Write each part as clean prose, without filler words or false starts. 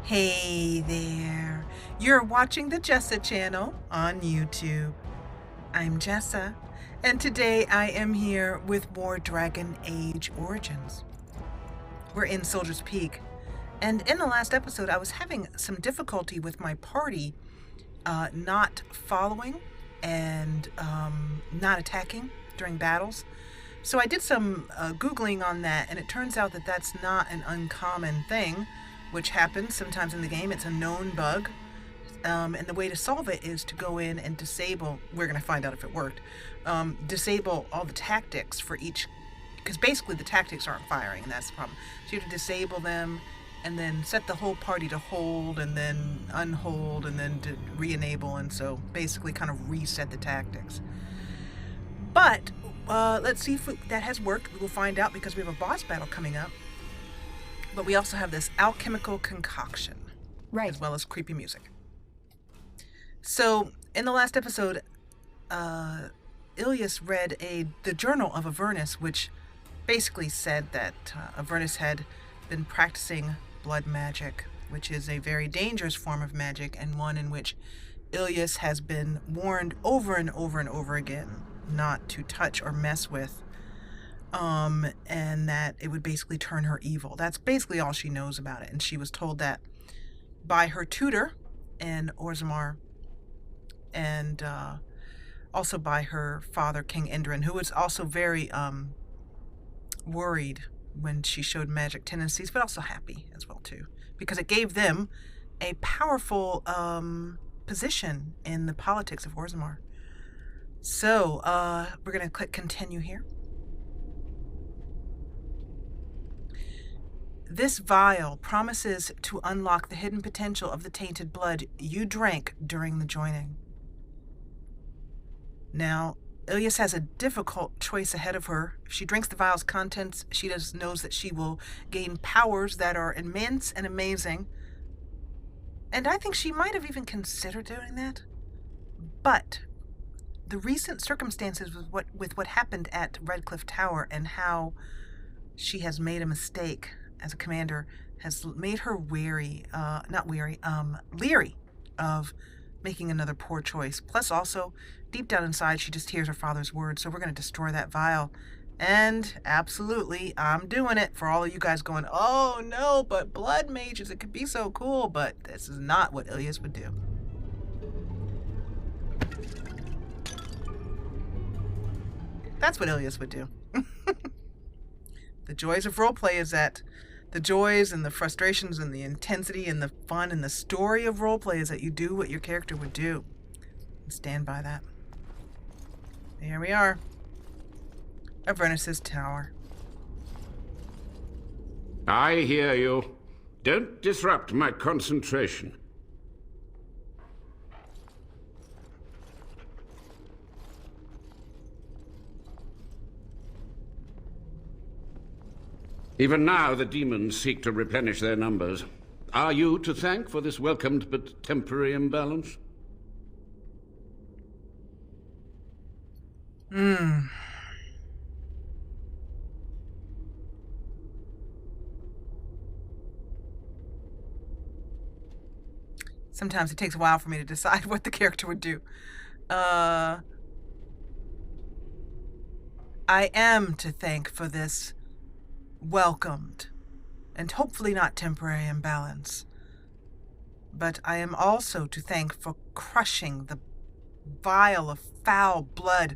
Hey there, you're watching the Jessa Channel on YouTube. I'm Jessa, and today I am here with more Dragon Age Origins. We're in Soldier's Peak, and in the last episode I was having some difficulty with my party not following and not attacking during battles. So I did some Googling on that, and it turns out that that's not an uncommon thing, which happens sometimes in the game. It's a known bug. And the way to solve it is to go in and disable, we're going to find out if it worked, disable all the tactics for each, because basically the tactics aren't firing, and that's the problem. So you have to disable them, and then set the whole party to hold, and then unhold, and then to re-enable, and so basically kind of reset the tactics. But let's see if that has worked. We'll find out because we have a boss battle coming up. But we also have this alchemical concoction, right, as well as creepy music. So in the last episode, Ilyis read the journal of Avernus, which basically said that Avernus had been practicing blood magic, which is a very dangerous form of magic, and one in which Ilyis has been warned over and over and over again not to touch or mess with, and that it would basically turn her evil. That's basically all she knows about it, and she was told that by her tutor in Orzammar, and also by her father, King Indran, who was also very worried when she showed magic tendencies, but also happy as well too, because it gave them a powerful position in the politics of Orzammar. So we're going to click continue here. This vial promises to unlock the hidden potential of the tainted blood you drank during the joining. Now, Ilyis has a difficult choice ahead of her. If she drinks the vial's contents, she knows that she will gain powers that are immense and amazing. And I think she might have even considered doing that. But the recent circumstances with what happened at Redcliffe Tower, and how she has made a mistake as a commander, has made her leery of making another poor choice. Plus also, deep down inside, she just hears her father's words. So we're going to destroy that vial. And absolutely, I'm doing it for all of you guys going, oh no, but blood mages, it could be so cool. But this is not what Ilyis would do. That's what Ilyis would do. The joys of roleplay is that the joys and the frustrations and the intensity and the fun and the story of roleplay is that you do what your character would do. And stand by that. Here we are. Avernus' tower. I hear you. Don't disrupt my concentration. Even now, the demons seek to replenish their numbers. Are you to thank for this welcomed but temporary imbalance? Sometimes it takes a while for me to decide what the character would do. I am to thank for this welcomed and hopefully not temporary imbalance. But I am also to thank for crushing the vial of foul blood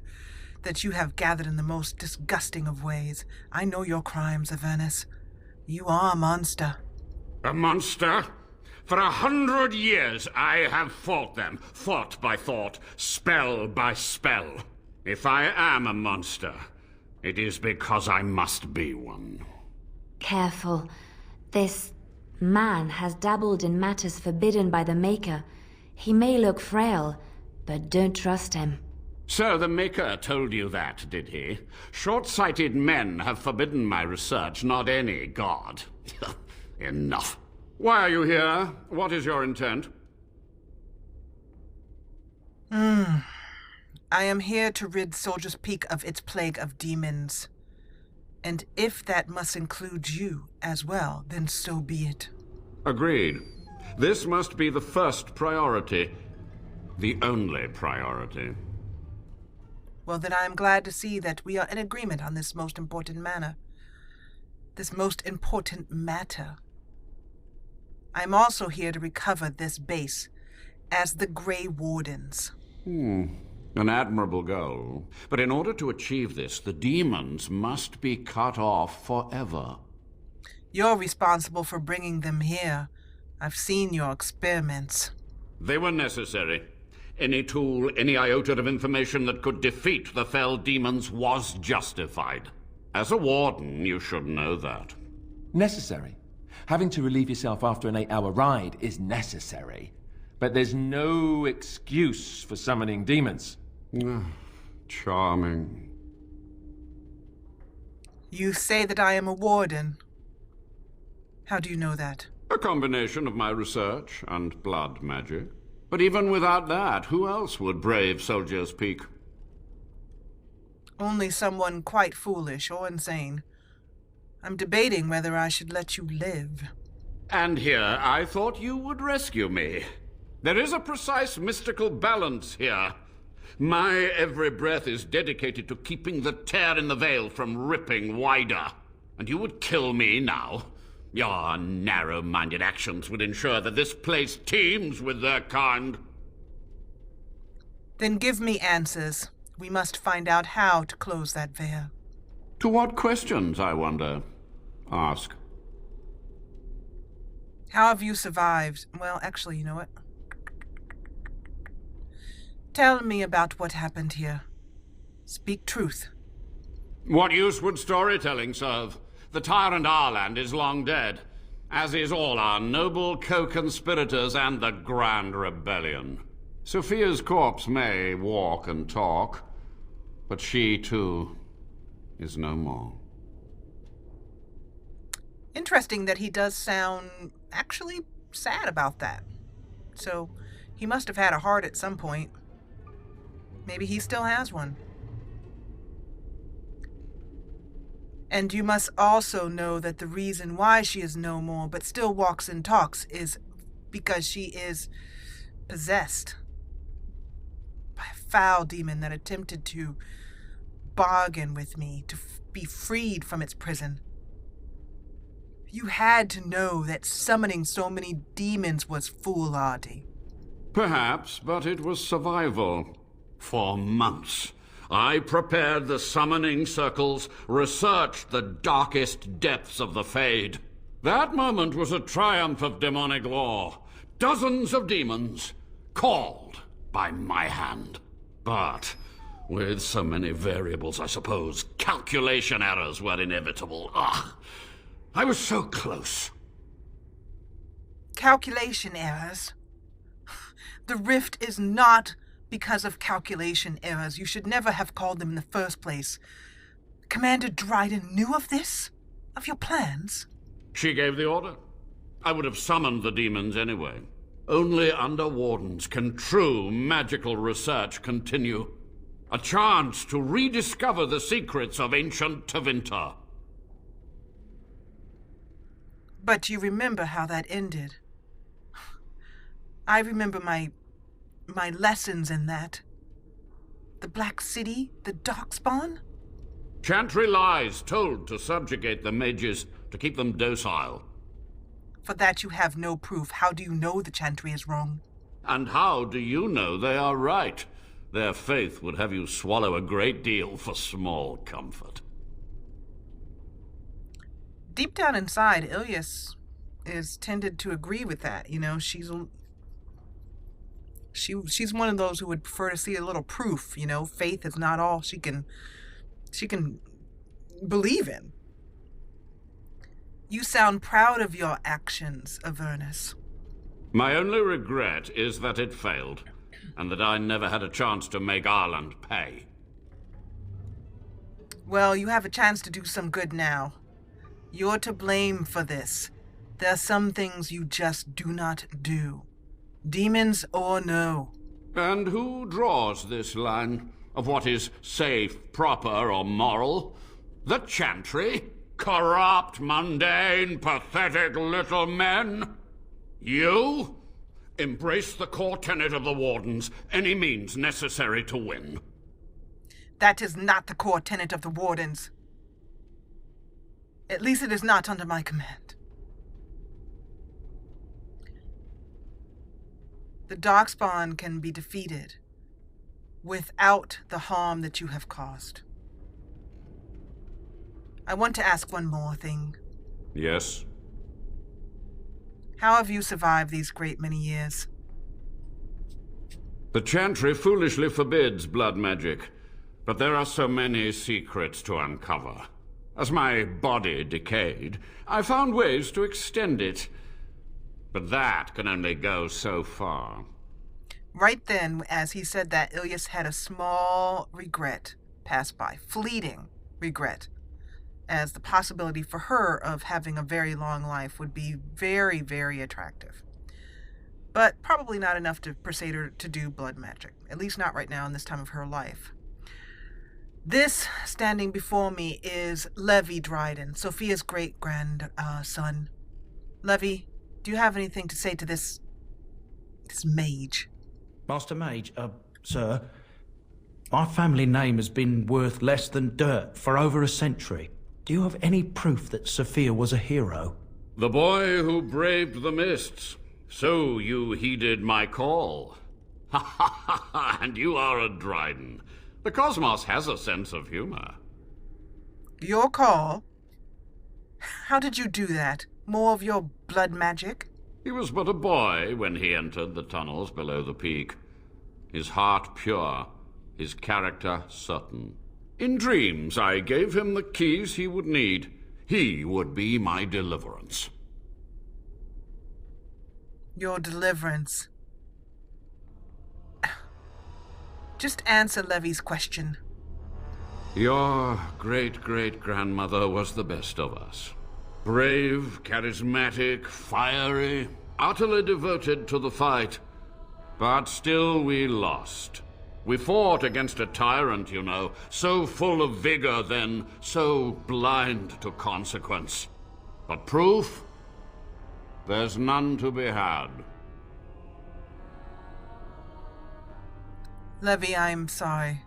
that you have gathered in the most disgusting of ways. I know your crimes, Avernus. You are a monster. A monster? For 100 years I have fought them, thought by thought, spell by spell. If I am a monster, it is because I must be one. Careful. This man has dabbled in matters forbidden by the Maker. He may look frail, but don't trust him. So the Maker told you that, did he? Short-sighted men have forbidden my research, not any god. Enough. Why are you here? What is your intent? I am here to rid Soldier's Peak of its plague of demons. And if that must include you as well, then so be it. Agreed. This must be the first priority. The only priority. Well, then I am glad to see that we are in agreement on this most important matter. This most important matter. I'm also here to recover this base as the Grey Wardens. An admirable goal. But in order to achieve this, the demons must be cut off forever. You're responsible for bringing them here. I've seen your experiments. They were necessary. Any tool, any iota of information that could defeat the fell demons was justified. As a warden, you should know that. Necessary. Having to relieve yourself after an 8-hour ride is necessary. But there's no excuse for summoning demons. Charming. You say that I am a warden. How do you know that? A combination of my research and blood magic. But even without that, who else would brave Soldier's Peak? Only someone quite foolish or insane. I'm debating whether I should let you live. And here, I thought you would rescue me. There is a precise mystical balance here. My every breath is dedicated to keeping the tear in the veil from ripping wider. And you would kill me now? Your narrow-minded actions would ensure that this place teems with their kind. Then give me answers. We must find out how to close that veil. To what questions, I wonder? Ask. How have you survived? Well, actually, you know what? Tell me about what happened here. Speak truth. What use would storytelling serve? The tyrant Arland is long dead, as is all our noble co-conspirators and the Grand Rebellion. Sophia's corpse may walk and talk, but she, too, is no more. Interesting that he does sound actually sad about that. So, he must have had a heart at some point. Maybe he still has one. And you must also know that the reason why she is no more but still walks and talks is because she is possessed by a foul demon that attempted to bargain with me to be freed from its prison. You had to know that summoning so many demons was foolhardy. Perhaps, but it was survival. For months, I prepared the summoning circles, researched the darkest depths of the Fade. That moment was a triumph of demonic law. Dozens of demons, called by my hand. But with so many variables, I suppose, calculation errors were inevitable. I was so close. Calculation errors? The rift is not because of calculation errors. You should never have called them in the first place. Commander Dryden knew of this? Of your plans? She gave the order. I would have summoned the demons anyway. Only under Wardens can true magical research continue. A chance to rediscover the secrets of ancient Tevinter. But you remember how that ended. I remember my lessons in that. The Black City, the darkspawn? Chantry lies told to subjugate the mages, to keep them docile. For that you have no proof. How do you know the Chantry is wrong? And how do you know they are right? Their faith would have you swallow a great deal for small comfort. Deep down inside, Ilyis is tended to agree with that. You know, she's one of those who would prefer to see a little proof. You know, faith is not all she can believe in. You sound proud of your actions, Avernus. My only regret is that it failed, and that I never had a chance to make Arland pay. Well, you have a chance to do some good now. You're to blame for this. There are some things you just do not do. Demons or no. And who draws this line of what is safe, proper, or moral? The Chantry? Corrupt, mundane, pathetic little men? You embrace the core tenet of the Wardens, any means necessary to win. That is not the core tenet of the Wardens. At least it is not under my command. The darkspawn can be defeated without the harm that you have caused. I want to ask one more thing. Yes? How have you survived these great many years? The Chantry foolishly forbids blood magic, but there are so many secrets to uncover. As my body decayed, I found ways to extend it. But that can only go so far. Right then, as he said that, Ilyis had a small regret pass by, fleeting regret, as the possibility for her of having a very long life would be very, very attractive. But probably not enough to persuade her to do blood magic, at least not right now in this time of her life. This, standing before me, is Levi Dryden, Sophia's great-grandson. Levi, do you have anything to say to this mage? Master Mage, sir, my family name has been worth less than dirt for over a century. Do you have any proof that Sophia was a hero? The boy who braved the mists. So you heeded my call. Ha ha ha ha, and you are a Dryden. The cosmos has a sense of humor. Your call? How did you do that? More of your blood magic? He was but a boy when he entered the tunnels below the peak. His heart pure, his character certain. In dreams, I gave him the keys he would need. He would be my deliverance. Your deliverance. Just answer Levi's question. Your great-great-grandmother was the best of us. Brave, charismatic, fiery, utterly devoted to the fight. But still we lost. We fought against a tyrant, you know, so full of vigor then, so blind to consequence. But proof? There's none to be had. Levi, I'm sorry.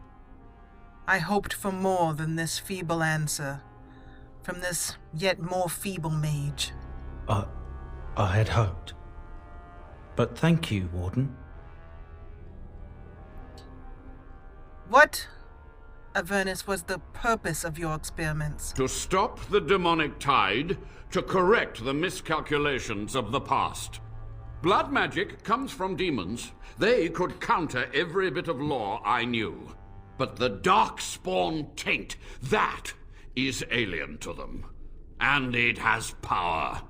I hoped for more than this feeble answer from this yet more feeble mage. I had hoped. But thank you, Warden. What, Avernus, was the purpose of your experiments? To stop the demonic tide, to correct the miscalculations of the past. Blood magic comes from demons. They could counter every bit of law I knew. But the darkspawn taint, that is alien to them. And it has power.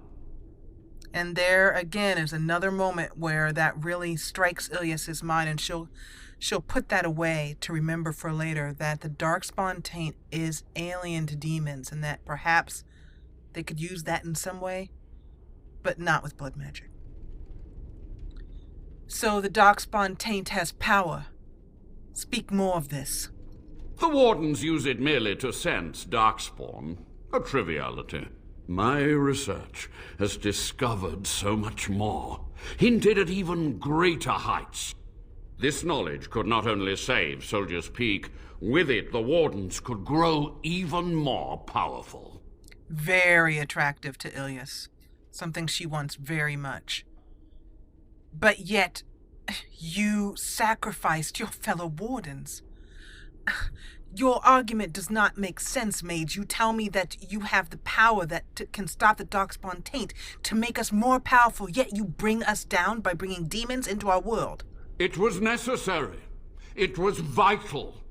And there again is another moment where that really strikes Ilyis's mind, and she'll put that away to remember for later, that the darkspawn taint is alien to demons, and that perhaps they could use that in some way, but not with blood magic. So the darkspawn taint has power. Speak more of this. The Wardens use it merely to sense darkspawn. A triviality. My research has discovered so much more, hinted at even greater heights. This knowledge could not only save Soldier's Peak, with it the Wardens could grow even more powerful. Very attractive to Ilyis. Something she wants very much. But yet, you sacrificed your fellow Wardens. Your argument does not make sense, Mage. You tell me that you have the power that can stop the darkspawn taint to make us more powerful, yet you bring us down by bringing demons into our world. It was necessary. It was vital.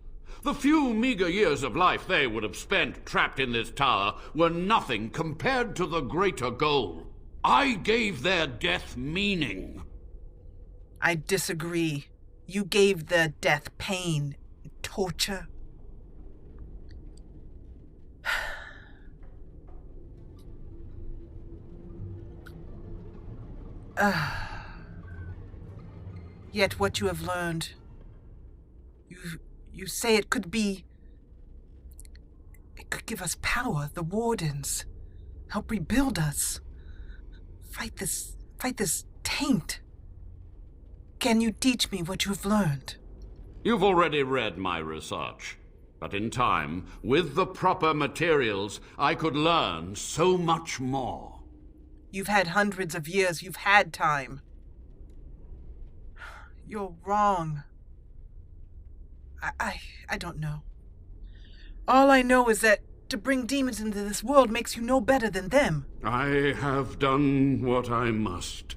The few meager years of life they would have spent trapped in this tower were nothing compared to the greater goal. I gave their death meaning. I disagree. You gave their death pain, torture. Yet what you have learned, you say it could give us power, the Wardens, help rebuild us, fight this taint. Can you teach me what you've learned? You've already read my research. But in time, with the proper materials, I could learn so much more. You've had hundreds of years. You've had time. You're wrong. I don't know. All I know is that to bring demons into this world makes you no better than them. I have done what I must.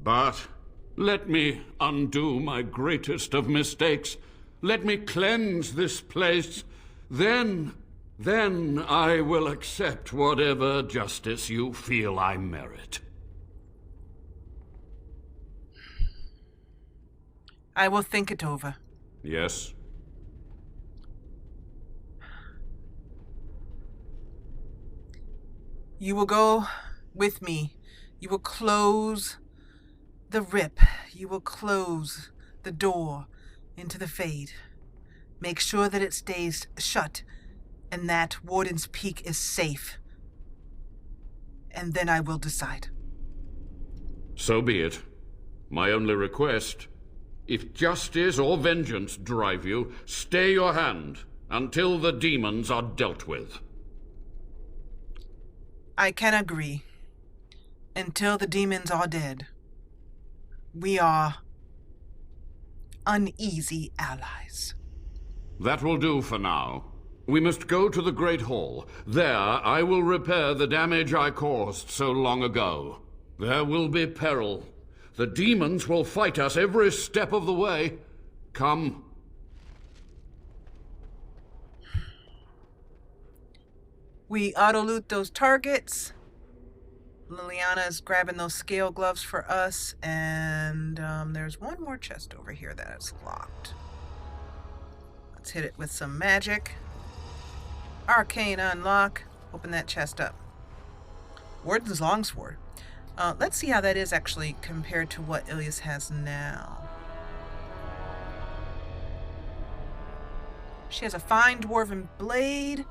But let me undo my greatest of mistakes. Let me cleanse this place. Then I will accept whatever justice you feel I merit. I will think it over. Yes? You will go with me. You will close the rip. You will close the door into the Fade. Make sure that it stays shut and that Warden's Peak is safe. And then I will decide. So be it. My only request, if justice or vengeance drive you, stay your hand until the demons are dealt with. I can agree. Until the demons are dead, we are uneasy allies. That will do for now. We must go to the Great Hall. There I will repair the damage I caused so long ago. There will be peril. The demons will fight us every step of the way. Come. We auto-loot those targets. Liliana's grabbing those scale gloves for us, and there's one more chest over here that is locked. Let's hit it with some magic. Arcane unlock. Open that chest up. Warden's longsword. Let's see how that is actually compared to what Ilyis has now. She has a fine dwarven blade.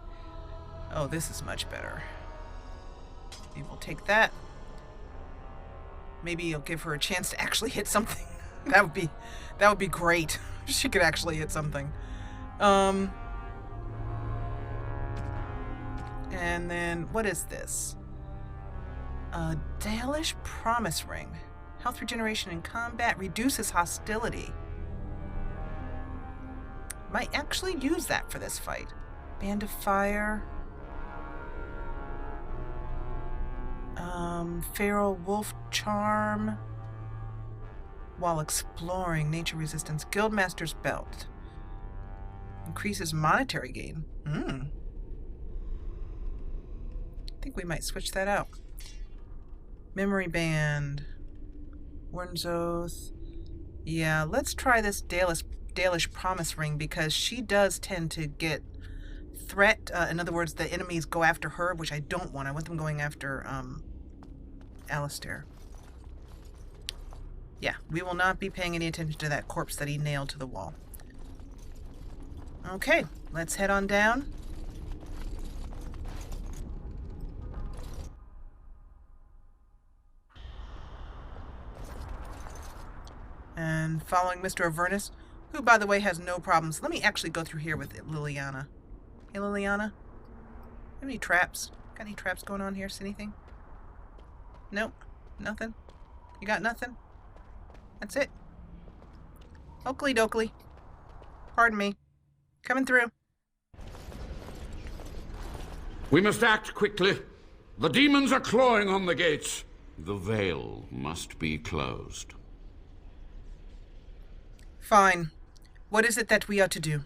Oh, this is much better. Maybe we'll take that. Maybe you'll give her a chance to actually hit something. that would be great. She could actually hit something. And then what is this? A Dalish Promise Ring. Health regeneration in combat reduces hostility. Might actually use that for this fight. Band of Fire. Feral Wolf Charm. While exploring, nature resistance. Guildmaster's Belt. Increases monetary gain. I think we might switch that out. Memory Band. Warden's Oath. Yeah, let's try this Dalish Promise Ring because she does tend to get threat. In other words, the enemies go after her, which I don't want. I want them going after Alistair. Yeah, we will not be paying any attention to that corpse that he nailed to the wall. Okay, let's head on down. And following Mr. Avernus, who, by the way, has no problems. Let me actually go through here with Liliana. Hey, Liliana? Have any traps? Got any traps going on here? See anything? Nope. Nothing? You got nothing? That's it. Oakley dokley. Pardon me. Coming through. We must act quickly. The demons are clawing on the gates. The veil must be closed. Fine. What is it that we are to do?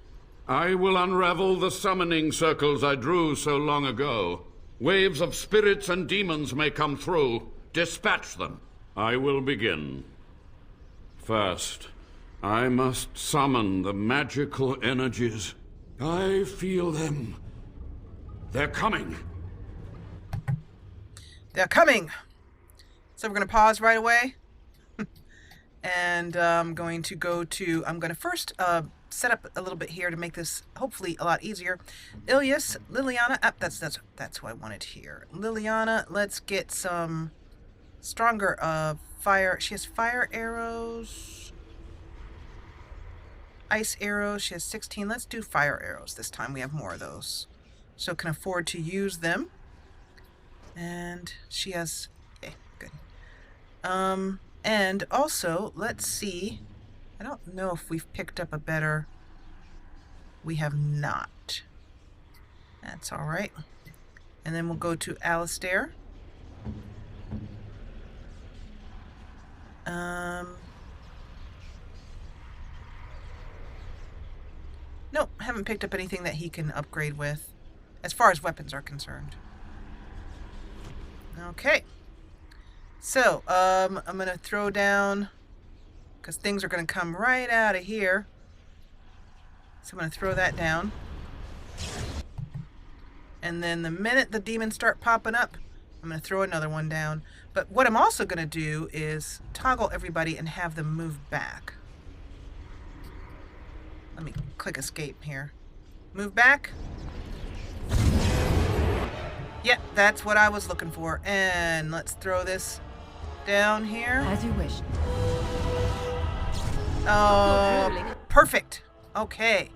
I will unravel the summoning circles I drew so long ago. Waves of spirits and demons may come through. Dispatch them. I will begin. First, I must summon the magical energies. I feel them. They're coming. They're coming! So we're going to pause right away. And I'm going to go to... I'm going to first set up a little bit here to make this hopefully a lot easier. Ilyis, Liliana... that's who I wanted here. Liliana, let's get some stronger fire. She has fire arrows. Ice arrows. She has 16. Let's do fire arrows this time. We have more of those. So can afford to use them. And she has... Okay, good. And also, let's see. I don't know if we've picked up a better... We have not. That's all right. And then we'll go to Alistair. Nope, haven't picked up anything that he can upgrade with, as far as weapons are concerned. Okay. So, I'm gonna throw down, because things are gonna come right out of here. So I'm gonna throw that down. And then the minute the demons start popping up, I'm going to throw another one down. But what I'm also going to do is toggle everybody and have them move back. Let me click escape here. Move back. Yep, that's what I was looking for. And let's throw this down here. As you wish. Oh, perfect. Okay.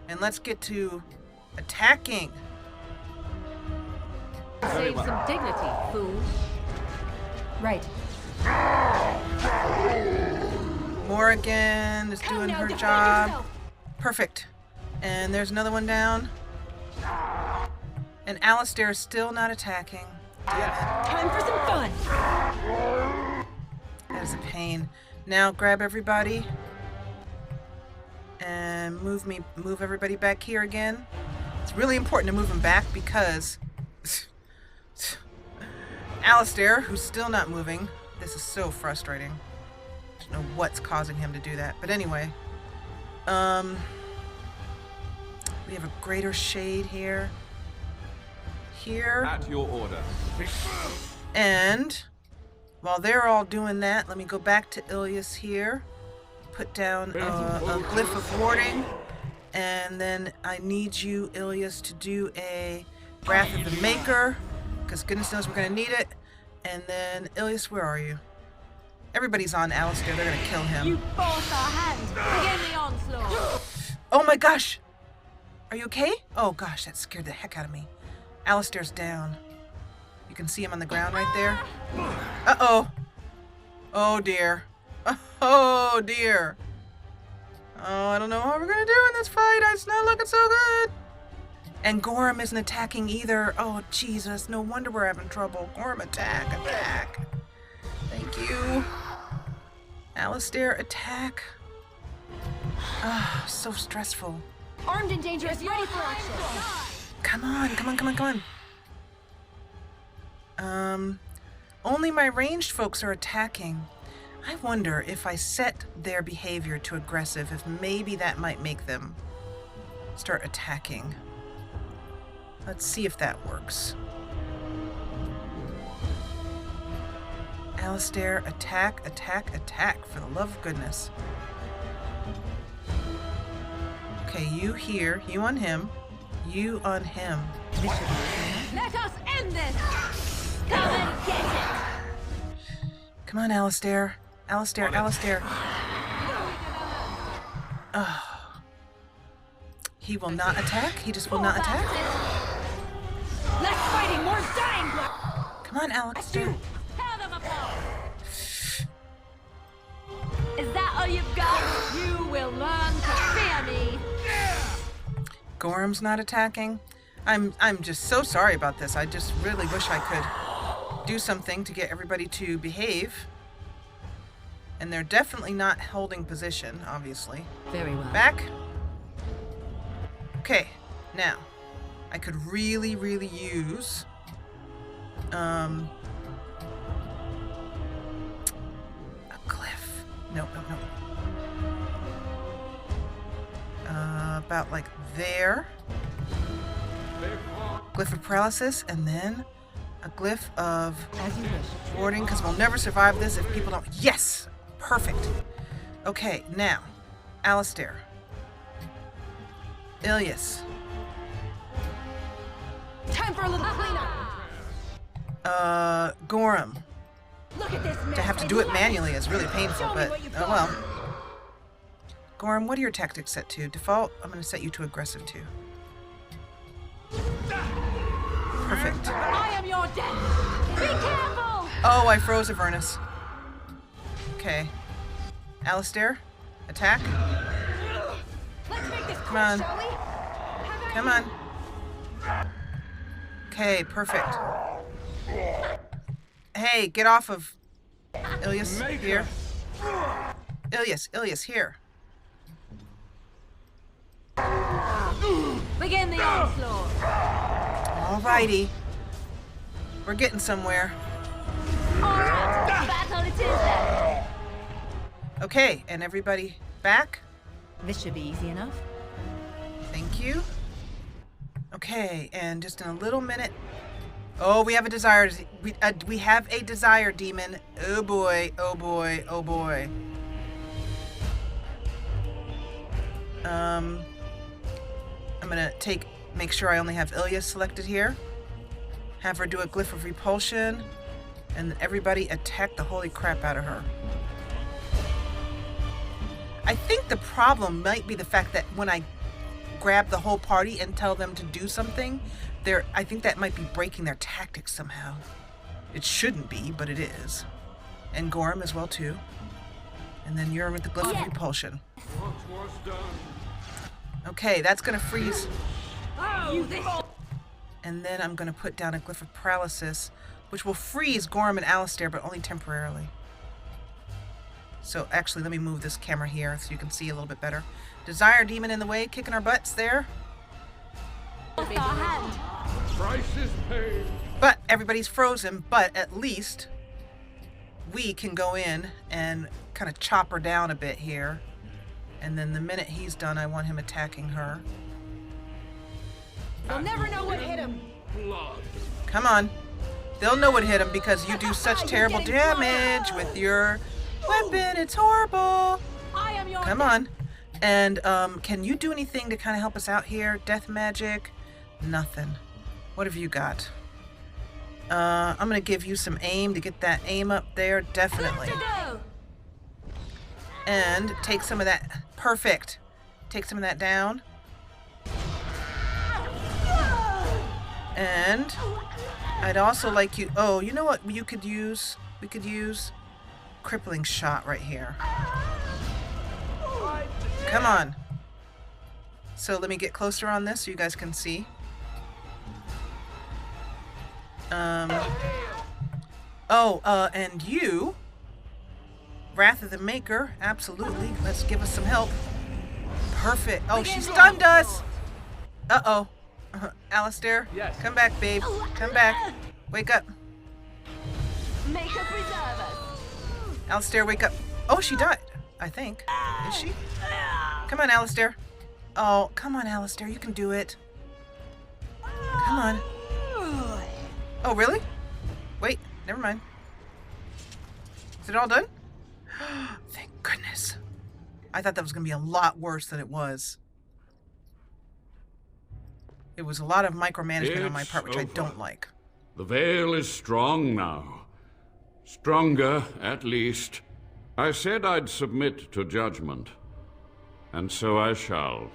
And let's get to attacking. Save some dignity, fool. Right. Morrigan is doing her job. Perfect. And there's another one down. And Alistair is still not attacking. Damn it. Time for some fun. That is a pain. Now grab everybody. And move everybody back here again. It's really important to move them back because Alistair, who's still not moving, this is so frustrating. I don't know what's causing him to do that. But anyway, we have a greater shade here. Here. At your order. And while they're all doing that, let me go back to Ilyis here. Put down a glyph of warding. And then I need you, Ilyis, to do a Wrath of the Maker. Because goodness knows we're going to need it. And then, Ilyis, where are you? Everybody's on Alistair. They're going to kill him. You forced our hand. Begin the onslaught. Oh my gosh! Are you okay? Oh gosh, that scared the heck out of me. Alistair's down. You can see him on the ground right there. Uh-oh. Oh dear. Oh dear. Oh, I don't know what we're going to do in this fight. It's not looking so good. And Gorham isn't attacking either. Oh, Jesus. No wonder we're having trouble. Gorham, attack. Thank you. Alistair, attack. Ah, so stressful. Armed and dangerous, ready for action. Come on. Only my ranged folks are attacking. I wonder if I set their behavior to aggressive, if maybe that might make them start attacking. Let's see if that works. Alistair, attack, for the love of goodness. Okay, you here, you on him, you on him. Let us end this! Come and get it! Come on, Alistair. Alistair. Oh. He will not attack? He just will not attack? Less fighting, more dying! Come on, Alistair. Tear them apart! Is that all you've got? You will learn to fear me! Gorham's not attacking. I'm just so sorry about this. I just really wish I could do something to get everybody to behave. And they're definitely not holding position, obviously. Very well. Back. Okay, now I could really use a glyph. No. About like there. Glyph of paralysis, and then a glyph of As you wish. warding, because we'll never survive this if people don't. Yes! Perfect. Okay, now, Alistair. Ilyis. Time for a little cleanup. Gorham. Look at this mess. To have to do it manually is really painful, but oh well. Gorm, what are your tactics set to? Default, I'm going to set you to aggressive too. Perfect. I am your death. Be careful. Oh, I froze Avernus. Okay. Alistair, attack. Let's make this Come on. quick, shall we? Come on. Okay, perfect. Hey, get off of Ilyis here. Ilyis here. Begin the onslaught. Alrighty. We're getting somewhere. All right, battle it is then. Okay, and everybody back? This should be easy enough. Thank you. Okay, and just in a little minute. Oh, we have a desire. We have a desire demon. Oh boy, oh boy, oh boy. I'm gonna make sure I only have Ilyis selected here. Have her do a glyph of repulsion, and everybody attack the holy crap out of her. I think the problem might be the fact that when I grab the whole party and tell them to do something, I think that might be breaking their tactics somehow. It shouldn't be, but it is. And Gorm as well too. And then you're with the glyph of repulsion. Okay, that's gonna freeze. And then I'm gonna put down a glyph of paralysis, which will freeze Gorm and Alistair, but only temporarily. So actually, let me move this camera here so you can see a little bit better. Desire demon in the way, kicking our butts there. Price is paid. But everybody's frozen, but at least we can go in and kind of chop her down a bit here. And then the minute he's done, I want him attacking her. They'll never know what hit him. Blood. Come on. They'll know what hit him because you do such terrible damage with your weapon. It's horrible. I am your Come on. And can you do anything to kind of help us out here? Death magic? Nothing. What have you got? I'm going to give you some aim to get that aim up there. Definitely. Go. And take some of that. Perfect. Take some of that down. And I'd also like you... Oh, you know what you could use? We could use crippling shot right here. Come on. So let me get closer on this so you guys can see. And you... Wrath of the Maker, absolutely. Let's give us some help. Perfect. Oh, she stunned us. Uh-oh. Alistair, Yes. come back, babe. Come back. Wake up. Make her preserve us. Alistair, wake up. Oh, she died, I think. Is she? Come on, Alistair. Oh, come on, Alistair. You can do it. Come on. Oh, really? Wait, never mind. Is it all done? Thank goodness. I thought that was going to be a lot worse than it was. It was a lot of micromanagement on my part, which I don't like. The veil is strong now. Stronger, at least. I said I'd submit to judgment. And so I shall.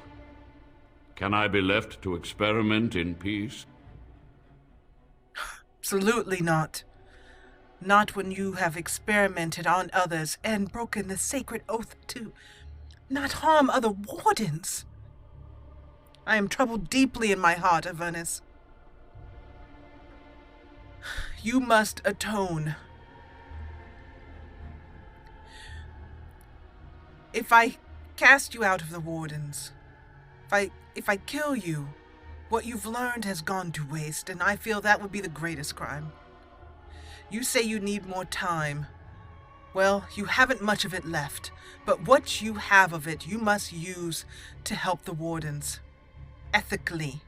Can I be left to experiment in peace? Absolutely not. Not when you have experimented on others and broken the sacred oath to not harm other wardens. I am troubled deeply in my heart, Avernus. You must atone. If I cast you out of the wardens, if I kill you, what you've learned has gone to waste, and I feel that would be the greatest crime. You say you need more time. Well, you haven't much of it left, but what you have of it you must use to help the wardens. Ethically.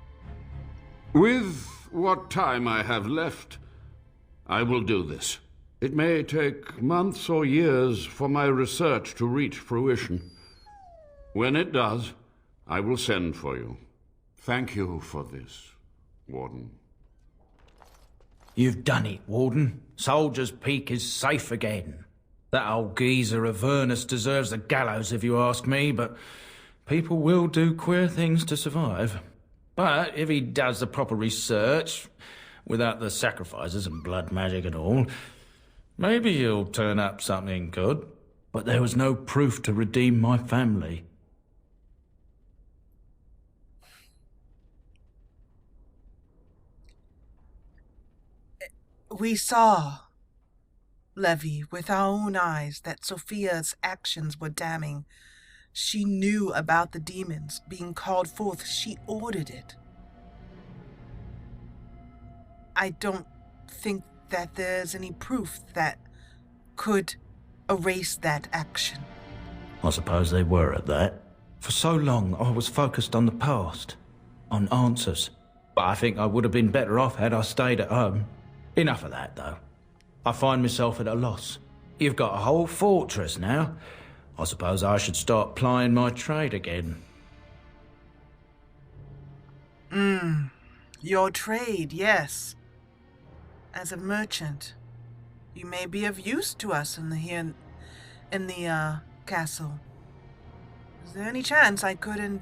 With what time I have left, I will do this. It may take months or years for my research to reach fruition. When it does, I will send for you. Thank you for this, Warden. You've done it, Warden. Soldier's Peak is safe again. That old geezer Avernus deserves the gallows if you ask me, but people will do queer things to survive. But if he does the proper research, without the sacrifices and blood magic and all, maybe he'll turn up something good. But there was no proof to redeem my family. We saw, Levy, with our own eyes that Sophia's actions were damning. She knew about the demons being called forth. She ordered it. I don't think that there's any proof that could erase that action. I suppose they were at that. For so long, I was focused on the past, on answers. But I think I would have been better off had I stayed at home. Enough of that, though. I find myself at a loss. You've got a whole fortress now. I suppose I should start plying my trade again. Your trade, yes. As a merchant, you may be of use to us in the castle. Is there any chance I could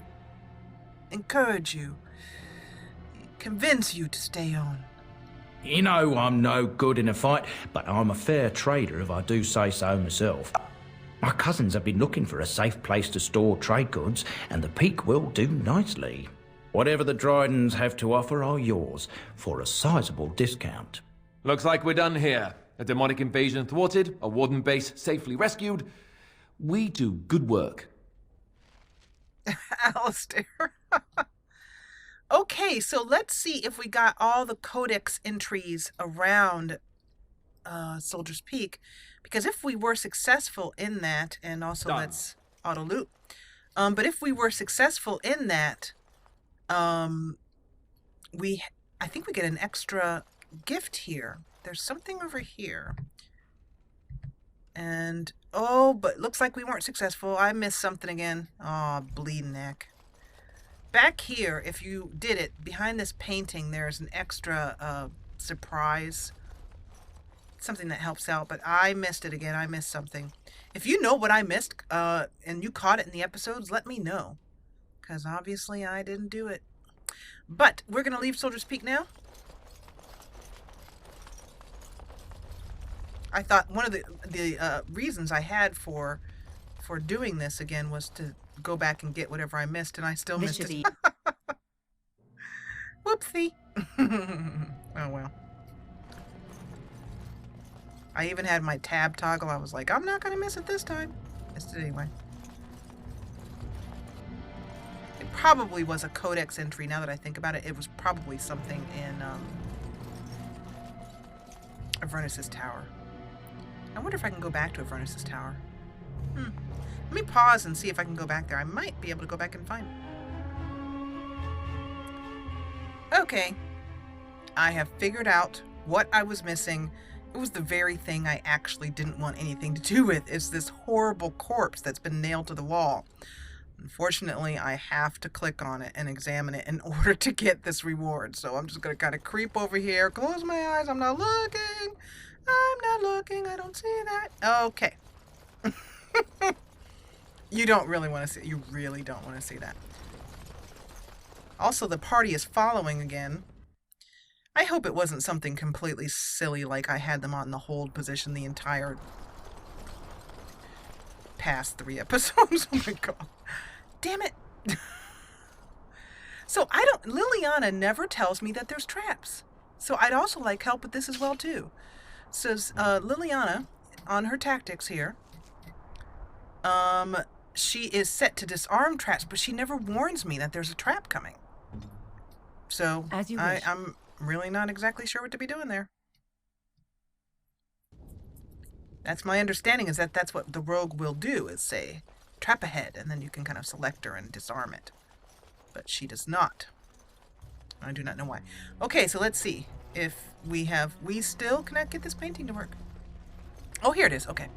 encourage you, convince you to stay on? You know I'm no good in a fight, but I'm a fair trader if I do say so myself. My cousins have been looking for a safe place to store trade goods, and the Peak will do nicely. Whatever the Drydens have to offer are yours, for a sizable discount. Looks like we're done here. A demonic invasion thwarted, a Warden base safely rescued. We do good work. Alistair. Okay, so let's see if we got all the codex entries around Soldier's Peak. Because if we were successful in that, and also let's auto loop. But if we were successful in that, I think we get an extra gift here. There's something over here. And, but looks like we weren't successful. I missed something again. Oh, bleeding neck. Back here, if you did it, behind this painting, there's an extra surprise. Something that helps out, but I missed it again. I missed something. If you know what I missed, and you caught it in the episodes, let me know. Because obviously I didn't do it. But we're going to leave Soldier's Peak now. I thought one of the reasons I had for doing this again was to go back and get whatever I missed, and I still missed it. Whoopsie. Oh well. I even had my tab toggle. I was like, I'm not going to miss it this time. Missed it anyway. It probably was a codex entry. Now that I think about it, it was probably something in Avernus's tower. I wonder if I can go back to Avernus's tower. Let me pause and see if I can go back there. I might be able to go back and find it. Okay. I have figured out what I was missing. It was the very thing I actually didn't want anything to do with. It's this horrible corpse that's been nailed to the wall. Unfortunately, I have to click on it and examine it in order to get this reward. So I'm just going to kind of creep over here, close my eyes. I'm not looking. I don't see that. Okay. You don't really want to see. You really don't want to see that. Also, the party is following again. I hope it wasn't something completely silly like I had them on the hold position the entire past 3 episodes. Oh my god. Damn it. So Liliana never tells me that there's traps. So I'd also like help with this as well too. Says Liliana on her tactics here. She is set to disarm traps, but she never warns me that there's a trap coming. So I'm really not exactly sure what to be doing there. That's my understanding, is that that's what the rogue will do, is say, trap ahead, and then you can kind of select her and disarm it. But she does not. I do not know why. Okay, so let's see if we still cannot get this painting to work. Oh, here it is. Okay.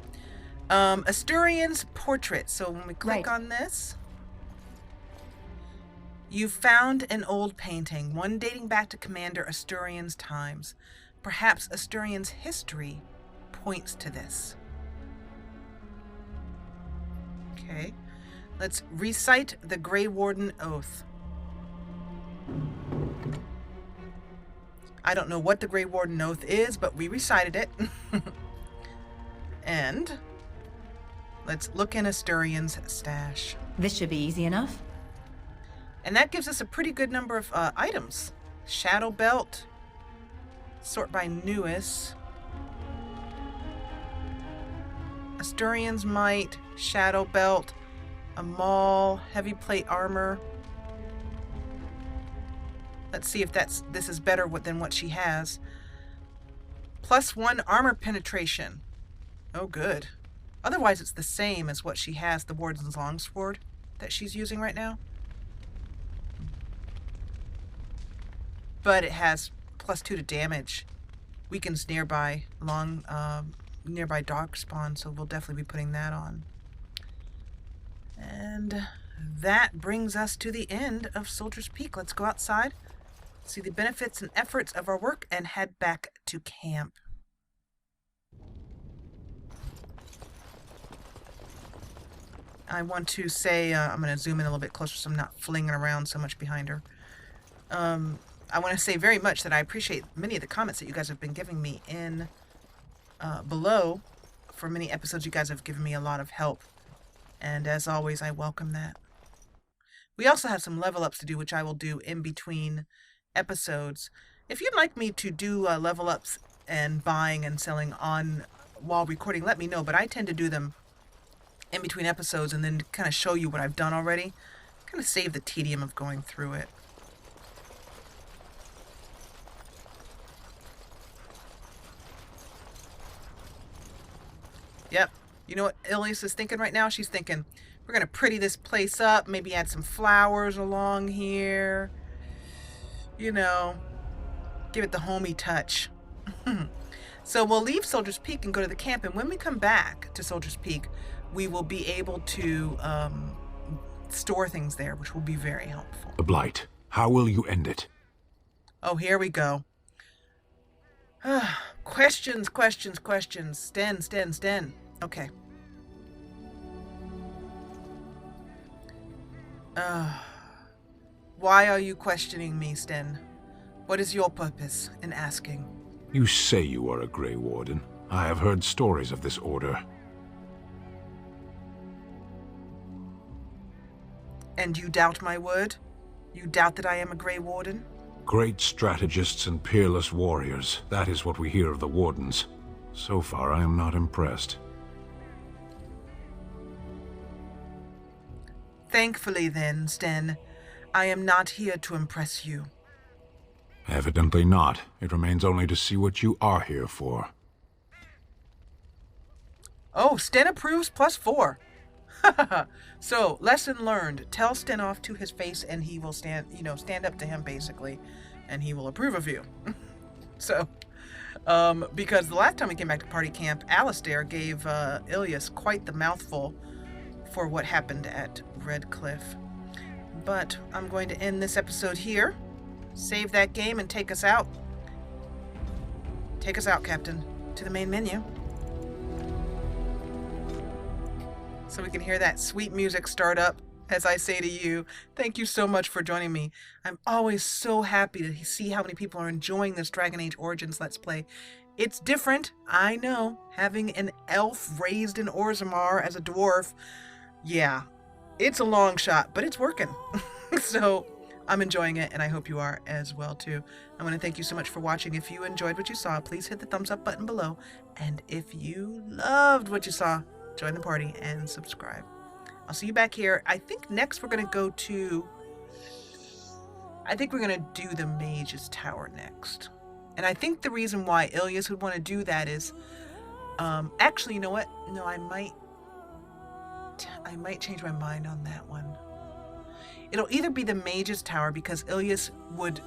Asturian's portrait. So when we click on this, you found an old painting, one dating back to Commander Asturian's times. Perhaps Asturian's history points to this. Okay, let's recite the Grey Warden Oath. I don't know what the Grey Warden Oath is, but we recited it. And let's look in Asturian's stash. This should be easy enough. And that gives us a pretty good number of items. Shadow Belt, sort by newest. Asturian's Might, Shadow Belt, a maul, heavy plate armor. Let's see if this is better than what she has. +1 armor penetration. Oh, good. Otherwise, it's the same as what she has, the Warden's Longsword that she's using right now. But it has +2 to damage. Weakens nearby darkspawn, so we'll definitely be putting that on. And that brings us to the end of Soldier's Peak. Let's go outside, see the benefits and efforts of our work, and head back to camp. I want to say, I'm going to zoom in a little bit closer so I'm not flinging around so much behind her. I want to say very much that I appreciate many of the comments that you guys have been giving me in below. For many episodes, you guys have given me a lot of help. And as always, I welcome that. We also have some level ups to do, which I will do in between episodes. If you'd like me to do level ups and buying and selling on while recording, let me know. But I tend to do them in between episodes and then kind of show you what I've done already. Kind of save the tedium of going through it. Yep. You know what Ilyis is thinking right now? She's thinking, we're going to pretty this place up, maybe add some flowers along here. You know, give it the homey touch. So we'll leave Soldier's Peak and go to the camp, and when we come back to Soldier's Peak, we will be able to store things there, which will be very helpful. The Blight. How will you end it? Oh, here we go. Questions. Sten. Okay. Why are you questioning me, Sten? What is your purpose in asking? You say you are a Grey Warden. I have heard stories of this order. And you doubt my word? You doubt that I am a Grey Warden? Great strategists and peerless warriors. That is what we hear of the Wardens. So far, I am not impressed. Thankfully then, Sten, I am not here to impress you. Evidently not. It remains only to see what you are here for. Oh, Sten approves +4. So, lesson learned. Tell Sten off to his face and he will stand up to him basically, and he will approve of you. So, because the last time we came back to party camp, Alistair gave Ilyis quite the mouthful for what happened at Red Cliff. But I'm going to end this episode here. Save that game and take us out. Take us out, Captain, to the main menu. So we can hear that sweet music start up as I say to you, thank you so much for joining me. I'm always so happy to see how many people are enjoying this Dragon Age Origins Let's Play. It's different, I know, having an elf raised in Orzammar as a dwarf. Yeah, it's a long shot, but it's working. So I'm enjoying it, and I hope you are as well too. I want to thank you so much for watching. If you enjoyed what you saw, please hit the thumbs up button below. And if you loved what you saw, join the party and subscribe. I'll see you back here. I think next we're going to go to... I think we're going to do the Mage's Tower next. And I think the reason why Ilyis would want to do that is... actually, you know what? No, I might change my mind on that one. It'll either be the Mage's Tower because Ilyis would,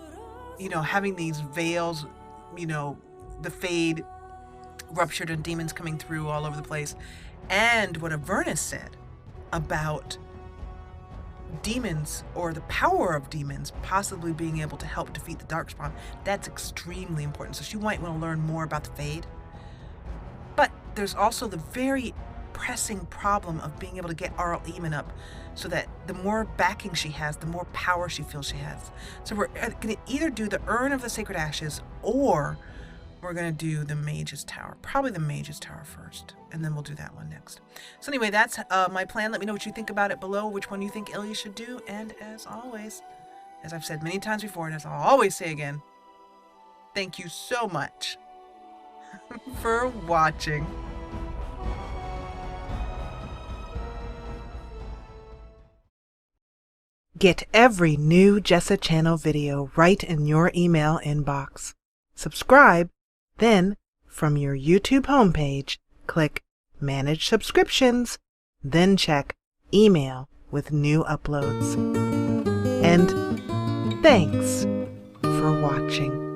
having these veils, the fade ruptured and demons coming through all over the place. And what Avernus said about demons or the power of demons possibly being able to help defeat the darkspawn. That's extremely important. So she might want to learn more about the Fade. But there's also the very pressing problem of being able to get Arl Eamon up so that the more backing she has, the more power she feels she has. So we're going to either do the Urn of the Sacred Ashes or we're going to do the Mage's Tower. Probably the Mage's Tower first, and then we'll do that one next. So anyway, that's my plan. Let me know what you think about it below, which one you think Ilyis should do. And as always, as I've said many times before, and as I'll always say again, thank you so much for watching. Get every new Jessa Channel video right in your email inbox. Subscribe, then from your YouTube homepage, click Manage Subscriptions, then check Email with new uploads. And thanks for watching.